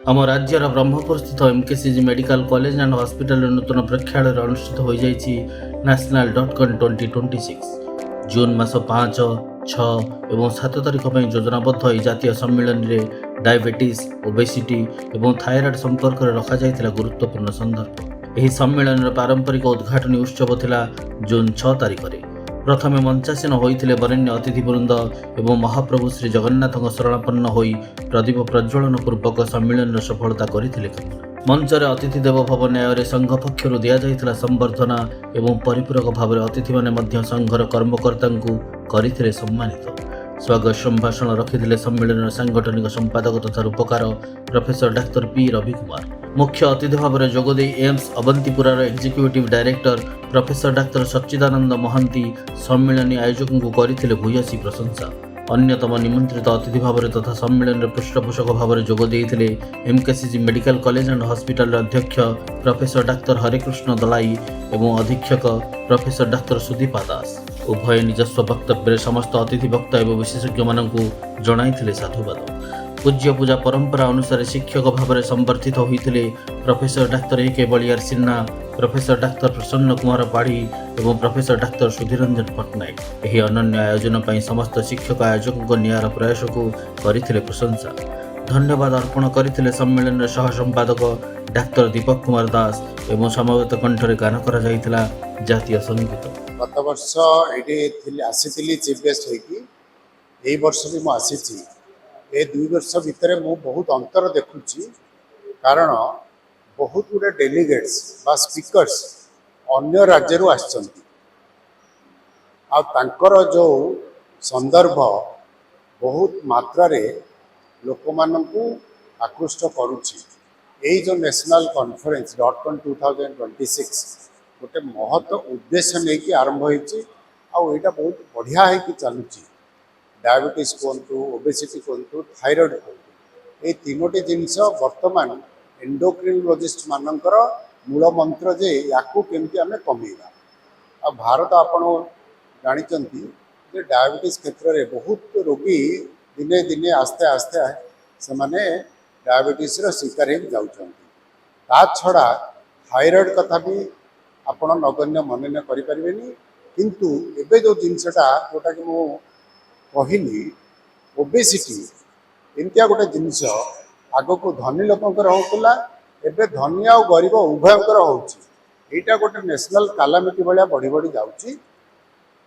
आम राज्यर ब्रह्मपुर स्थित MKCG medical college and hospital नूतन प्रेक्षालय अनुष्ठित हो national.con 2026 जून मास 5, 6 और 7 तारिख में योजनाबद्ध यह जातीय सम्मेलन में डायबिटीज ओबेसिटी और थायराइड संपर्क में रखा जाइतिला गुरुत्वपूर्ण संदर्भ। यह सम्मेलन पारंपरिक उद्घाटनी उत्सव थिला जून 6 तारिख में। प्रथमे मंचासीन होइथिले वरेण्य अतिथिवृंद एवं महाप्रभु श्री जगन्नाथ शरणापन्न होई प्रदीप प्रज्वलन पूर्वक सम्मेलन सफलता करथिले। मंचरे अतिथि देव भव न्याय संघ पक्षर दि जाइथिला संबर्धना एवं परिपूरक भाव अतिथि माने मध्य संघर कर्मकर्ता करथिले सम्मानित। स्वागत संभाषण रखिथिले सम्मेलन सांगठनिक संपादक तथा रूपकार professor doctor P Ravi Kumar. मुख्य अतिथि भाव में जोगदे एम्स अवंतीपुरार executive director professor doctor Sachidananda Mahanty सम्मेलन आयोजकों को करथिले भूयसी प्रशंसा। अन्यतम निमंत्रित अतिथि भाव तथा सम्मेलन पृष्ठपोषक भाव में जोग देइथिले MKCG medical college and hospital अध्यक्ष प्रोफेसर डाक्टर हरिकृष्ण दलाई एवं अधीक्षक प्रोफेसर डाक्टर सुदीपा दास। उभय निजस्व वक्तव्य समस्त अतिथि वक्ता एवं विशेषज्ञ मानकु जणाइथिले साधुवाद। पूज्य पूजा परंपरा अनुसार शिक्षक भाव में संबर्धित होते professor doctor A K. Baliar Sinha, professor doctor Prasanna Kumar पाढ़ी और प्रोफेसर डाक्तर सुधीरंजन पट्टनायक। यह अनन्य आयोजन पर समस्त शिक्षक आयोजकों नियारा प्रयास को करथिले प्रशंसा। धन्यवाद अर्पण करथिले सम्मेलन सह संपादक डाक्तर दीपक कुमार दास एवं समवेत कंठरे गान करा जाइतिला जातीय संगीत। गत वर्ष ये आसी चीफ गेस्ट होई वर्ष भी मुझे आसी ए 2 वर्ष भितर मु बहुत अंतर देखुची कारण बहुत गुड़े डेलीगेट्स बा स्पीकर्स अन्य राज्य आसचंती आ तांकर जो संदर्भ बहुत मात्रा रे लोक मानकु आकृष्ट करुची। यही जो नेशनल कॉन्फ्रेंस .con 2026 गोटे महत्व उद्देश्य नहीं कि आरंभ होइची आ एटा बहुत बढ़िया है कि चलुची। डायबिटीज कहतु, ओबेसिटी कहतु, थायराइड कहतु, ये तीनोटी जिनस वर्तमान एंडोक्रिनोलॉजिस्ट मानकर मूल मंत्र जे याकू केमती आमे कमेइबा। आ भारत आपण जानिचंती जे डायबिटीज क्षेत्र में बहुत रोगी दिने दिने आस्ते आस्ते से माने डायबिटीज रो शिकार हो जाउचंती। ता छड़ा थायराइड कथा भी आपण नगण्य मन न करि परिबेनी, किंतु एबे जो जिनसटा जोटा कि मु कहली ओबेसिटी एमतिया गोटे जिनस आग को धनी लोकंकर होउतला एबे धनी आ गरीब उभयंकर होउची। एटा गोटे नेशनल कालामिटी भाया बढ़ी बढ़ी जाउची।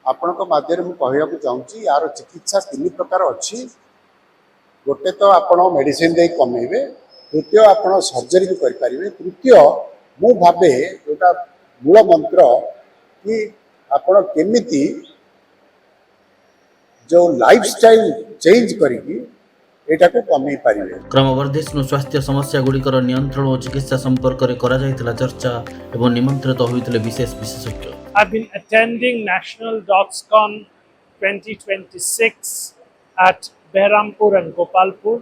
आपनक माध्यम मु कहया को चाहूची यार चिकित्सा 3 प्रकार अछि। गोटे तो आपण मेडिसिन दे कमेबे, द्वितीय आपण सर्जरी भी करि परिबे, तृतीय मु भाबे जोटा मूल मंत्र कि आपण केमिति जो लाइफस्टाइल चेंज करिकी एटा को कमी पारिबे। क्रमवर्धिष्णु स्वास्थ्य समस्या गुड़िकर नियंत्रण और चिकित्सा संपर्क में करा जाइतिला चर्चा एवं निमंत्रित होइतिले विशेष विशेषज्ञ। I've been attending National.con 2026 at Behrampur and Gopalpur.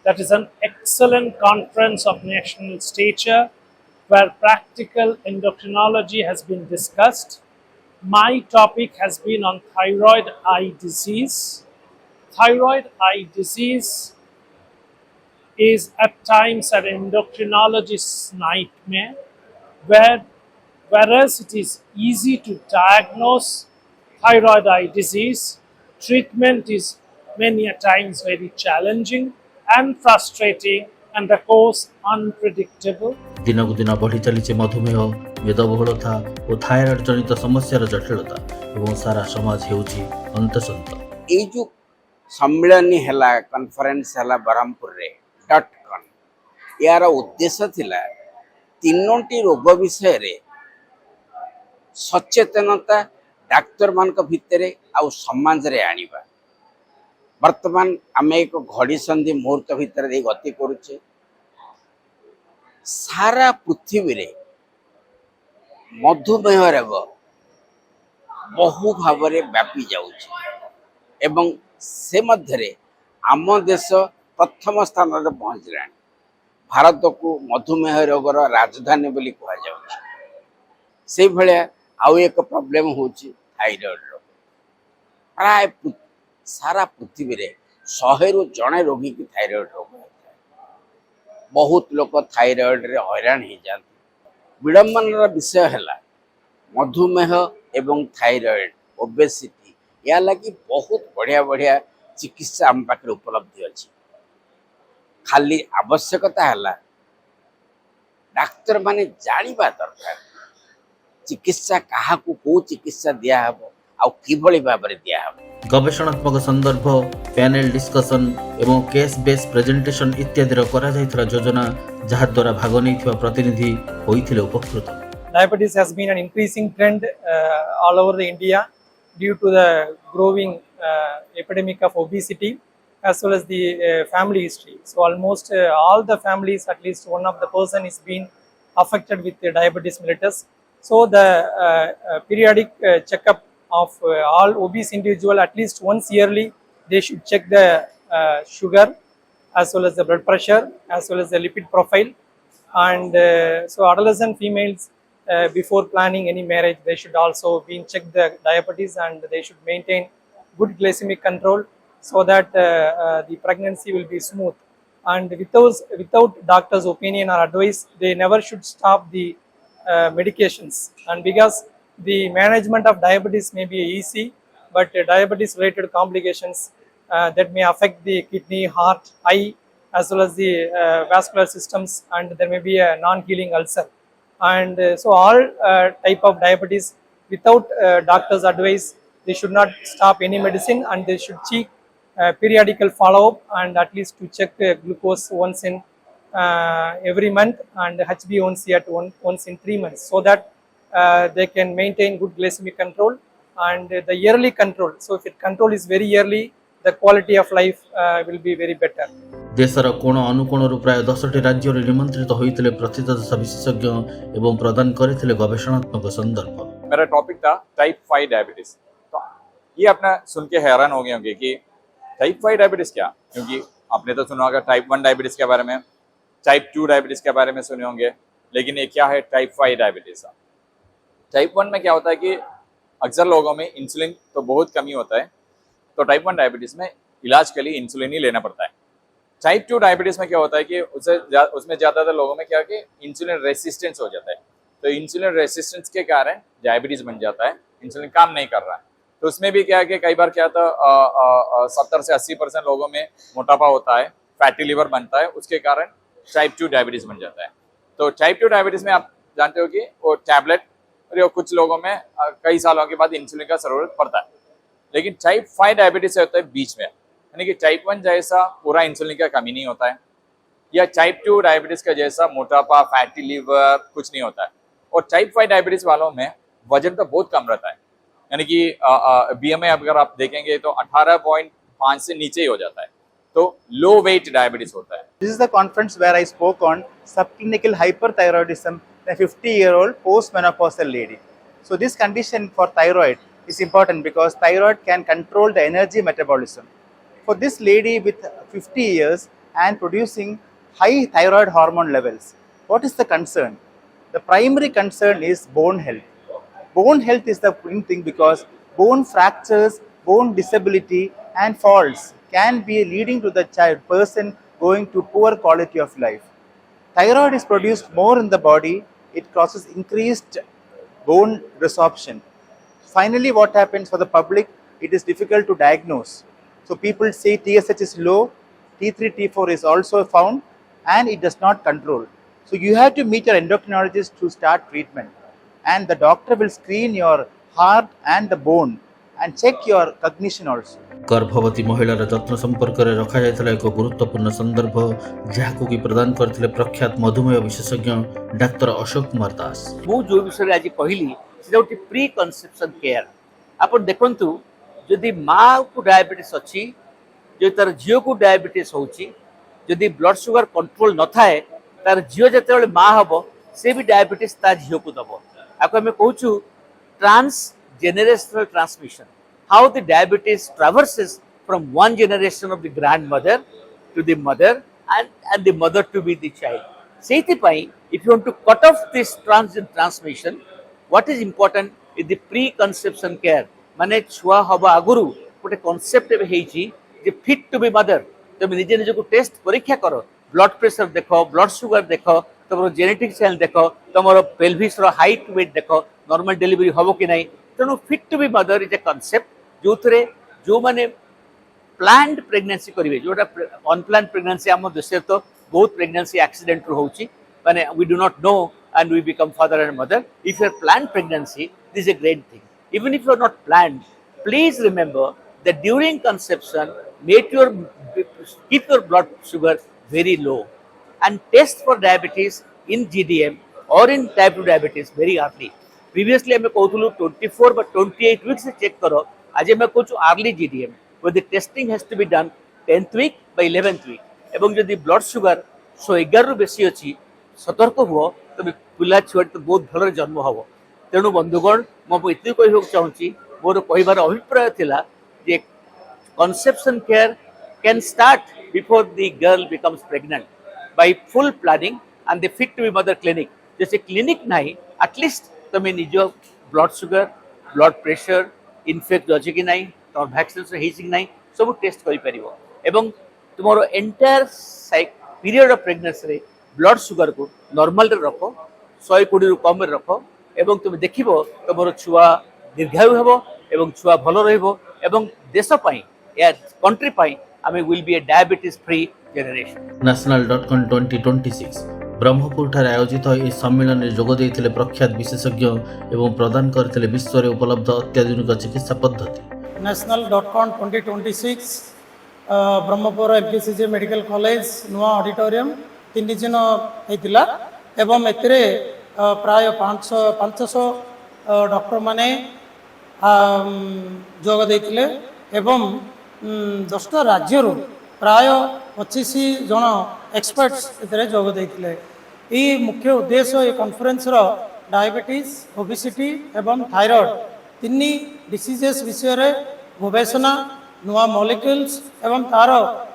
That is an excellent conference of national stature where practical endocrinology has been discussed. My topic has been on thyroid eye disease. Thyroid eye disease is at times an endocrinologist's nightmare, whereas it is easy to diagnose thyroid eye disease, treatment is many a times very challenging and frustrating and of course unpredictable. दिन को दिन बढ़ी चली मधुमेह, मेदबहुलता और thyroid जनित समस्यार जटिलता एवं सारा समाज हेउची अंतसंत। ये जो सम्मेलन है कॉन्फ्रेंस है बरहमपुर रे .con यार उद्देश्य थिला तीनोटी रोग विषय रे सचेतनता डाक्तर मान भितर आ समाज रे आनिबा। वर्तमान आम एक घड़ी संधि मुहूर्त भितर दे गति करुचे। सारा पृथ्वी रे मधुमेह रोग बहु भाव रे व्यापी जाउची एवं से मध्य आम देश प्रथम स्थान रे पहुँचला। भारत को मधुमेह रोगर राजधानी बोली कहा जाउची। से भलिया आउ एक प्रॉब्लम होची थायराइड रोग। प्राय सारा पृथ्वी रे 100 रु जणे रोगी की थायराइड रोग होता है। बहुत लोक थायराइड रे हैरान हो जाते। विडम्बनार विषय है मधुमेह एवं थायराइड ओबेसिटी या लगी बहुत बढ़िया बढ़िया चिकित्सा आम पाखे उपलब्ध अच्छी। खाली आवश्यकता है डाक्तर माने जानिबा दरकार चिकित्सा क्या को चिकित्सा दिया हबो आउ किभली भाबरे दिया हबो। गवेषणात्मक संदर्भ पैनल डिस्कशन एवं केस बेस प्रेजेंटेशन इत्यादि करा जायथिला योजना जहा द्वारा भाग नैथिबा प्रतिनिधि होइथिले उपकृत। Diabetes has been an increasing trend all over the India due to the growing epidemic of obesity as well as the family history. So almost all the families, at least one of the person is being affected with the diabetes mellitus. So the periodic checkup of all obese individual at least once yearly, they should check the sugar as well as the blood pressure as well as the lipid profile. And so adolescent females before planning any marriage, they should also be check the diabetes and they should maintain good glycemic control so that the pregnancy will be smooth. And without doctor's opinion or advice, they never should stop the medications. And because the management of diabetes may be easy, but diabetes related complications that may affect the kidney, heart, eye as well as the vascular systems, and there may be a non-healing ulcer. And so all type of diabetes without doctor's advice, they should not stop any medicine and they should seek periodical follow-up and at least to check glucose once in every month and HbA1c at once in 3 months, so that they can maintain good glycemic control and the yearly control. So if it control is very yearly, the quality of life will be very better. देशर कोण अनुकोणरू प्राय 10टी राज्य निमंत्रित होइतिले प्रतिदश विशेषज्ञ एवं प्रदान करथिले गवेषणात्मक संदर्भ। मेरा टॉपिक था टाइप 5 डायबिटीज। तो ये आपने सुन के हैरान हो गए होंगे कि टाइप 5 डायबिटीज क्या, क्योंकि आपने तो सुना होगा टाइप 1 डायबिटीज के बारे में, टाइप 2 डायबिटीज के बारे में सुने होंगे, लेकिन ये क्या है टाइप 5 डायबिटीज। टाइप 1 में क्या होता है कि अक्सर लोगों में इंसुलिन तो बहुत कमी होता है, तो टाइप 1 डायबिटीज में इलाज के लिए इंसुलिन ही लेना पड़ता है। टाइप 2 डायबिटीज में क्या होता है कि उसमें ज़्यादातर लोगों में क्या कि इंसुलिन रेसिस्टेंस हो जाता है, तो इंसुलिन रेसिस्टेंस के कारण डायबिटीज बन जाता है, इंसुलिन काम नहीं कर रहा है। तो उसमें भी क्या है कि कई बार क्या था 70 से 80% लोगों में मोटापा होता है, फैटी लिवर बनता है, उसके कारण टाइप 2 डायबिटीज बन जाता है। तो टाइप 2 डायबिटीज में आप जानते हो कि वो टैबलेट कुछ लोगों में कई सालों के बाद इंसुलिन का जरूरत पड़ता है, लेकिन टाइप 5 डायबिटीज से होता है बीच में, यानी कि टाइप 1 जैसा पूरा इंसुलिन का कमी नहीं होता है, या टाइप 2 डायबिटीज का जैसा मोटापा, फैटी लिवर कुछ नहीं होता है। और टाइप 5 डायबिटीज वालों में वजन तो बहुत कम रहता है, यानी कि BMI अगर आप देखेंगे तो 18.5 से नीचे ही हो जाता है, तो लो वेट डायबिटीज होता है। This is the conference where I spoke on subclinical hyperthyroidism in a 50-year-old postmenopausal lady. So this condition for thyroid is important because thyroid can control the energy metabolism. For this lady with 50 years and producing high thyroid hormone levels, what is the concern? The primary concern is bone health. Bone health is the main thing because bone fractures, bone disability and falls can be leading to the person going to poor quality of life. Thyroid is produced more in the body, it causes increased bone resorption. Finally, what happens for the public, it is difficult to diagnose. So people say TSH is low, T3, T4 is also found and it does not control. So you have to meet your endocrinologist to start treatment, and the doctor will screen your heart and the bone and check your cognition also. गर्भवती महिलार जत्न संपर्क में रखा जायथिला एक गुरुत्वपूर्ण संदर्भ जहाको कि प्रदान करथिले प्रख्यात मधुमेह विशेषज्ञ डाक्टर अशोक कुमार दास। मु जो विषय आज कहली सेटा होती प्री कनसेप्शन केयर। आपण देखंतु जदि माँ को डायबिटीज अच्छी, जो तार झील को डायबिटीज होची, जदि ब्लड शुगर कंट्रोल न थाए तार झील जते माँ हम से भी डायबिटीज ता झील को दब। आपको आम कहूँ transgenerational transmission, how the diabetes traverses from one generation of the grandmother to the mother and the mother to be the child. Seithipai, if you want to cut off this transmission, what is important is the preconception care. माने छुआ हवा आगुरु गोटे concept हेची जे fit to be mother, तुम निजे निजे को टेस्ट परीक्षा करो ब्लड प्रेशर देख, ब्लड सुगर देख, तुम जेनेटिक चेंज देख, तुम पेल्विस हाइट वेट देख, नॉर्मल डिलीवरी हम कि नहीं। तेणु fit to be mother is a concept जो थे जो मैंने प्लान्ड प्रेगनेंसी करेंगे, जोटा अनप्लान प्रेगनेंसी आम देश तो बहुत प्रेगनेंसी एक्सीडेंट होची माने we do not know and we become father and mother. If you are planned pregnancy, this is a great thing. Even if you are not planned, please remember that during conception, keep your blood sugar very low and test for diabetes in GDM or in type 2 diabetes very early. Previously, I कहूँ 24 but 28 weeks से check करो. आज मैं कहूँ early GDM, where the testing has to be done 10th week by 11th week. एवं यदि blood sugar 111 रु बेसी अच्छी सतर्क हुआ तो पिला छुआ तो बहुत भल जन्म हम। तेणु बंधुगण मुझे कहूँ चाहूँगी मोर कहबार अभिप्राय थिला जे conception care can start before the girl becomes pregnant by full planning and the fit to be mother clinic. जैसे क्लिनिक नहीं एटलिस्ट तुम निज blood sugar blood pressure infect अच्छे कि नहीं तुम वैक्सीन नहीं सब टेस्ट कर तुम entire period of pregnancy blood sugar को नॉर्मल रख 120 रु कम रख एवं तुम देख तुम छुआ दीर्घायु हम छुआ भल रेश कंट्री आम will be a diabetes free generation. national.com 2026 Brahmapur ठारे आयोजित इस सम्मेलन में जोग देइथिले प्रख्यात विशेषज्ञ एवं प्रदान करथिले विश्व रे उपलब्ध अत्याधुनिक चिकित्सा पद्धति। national.com 2026 Berhampur MKCG medical college नुआ ऑडिटोरियम 3 दिन होता एवं एतिरे प्राय 500 डॉक्टर माने जोग देइथिले एवं 10टा राज्य प्राय 25 जन एक्सपर्ट्स एतिरे जोग देइथिले। ई मुख्य उद्देश्य ये कॉन्फ्रेंस रो डायबिटीज ओबेसिटी एवं थायराइड 3 डिसीजेस विषय रे गवेषणा नुआ मॉलिक्यूल्स एवं तार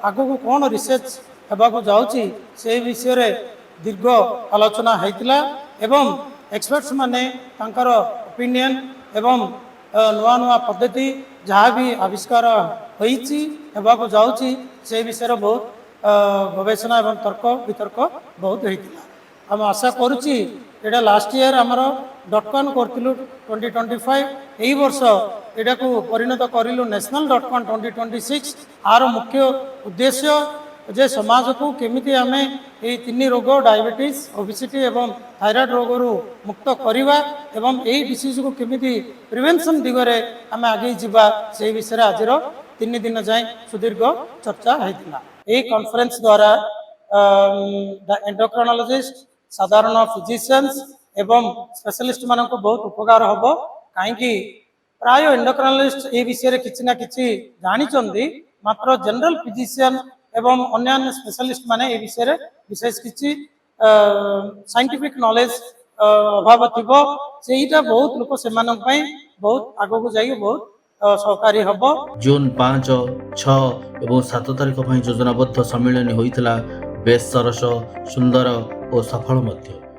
आगु को कौन रिसर्च हेबाकु जाउची से विषय रे दीर्घ आलोचना होइतिला एवं एक्सपर्ट्स माने तांकर ओपिनियन एवं नुआ नुआ पद्धति जहाँ भी आविष्कार होइची हेबाकु जाउची से विषय रे बहुत गवेषणा एवं तर्क वितर्क बहुत होइतिला। हम आशा करुची एटा लास्ट ईयर आमर .com करथिलु 2025 एही वर्ष एटा को परिणत करिलु national.com 2026। आर मुख्य उद्देश्य जे समाज को केमिति आमे ए 3 रोग डायबिटीज ओबेसिटी एवं थायराइड रोग रु मुक्त करिवा एवं ए डिसीज को केमिति प्रिवेंशन दिगरे आमे आगे जिबा से विषय आजिर 3 दिन जाय सुदीर्घ चर्चा होइतिला। ए कॉन्फ्रेंस द्वारा एंडोक्राइनोलॉजिस्ट साधारण फिजिशियंस एवं स्पेशलिस्ट मान को बहुत उपकार हम कहीं प्राय एंडोक्राइनोलॉजिस्ट ए विषय किसी ना कि जानी मात्र जनरल फिजिशियन एवं अन्य स्पेशलिस्ट माने ए विषय विशेष किसी साइंटिफिक नॉलेज अभाव थी से बहुत लोक से बहुत आग को जाइए बहुत सहकारी हम। जून 5, 6 और 7 तारिख योजनाबद्ध सम्मेलन होइतिला बेस सरस सुंदर और सफल मध्य।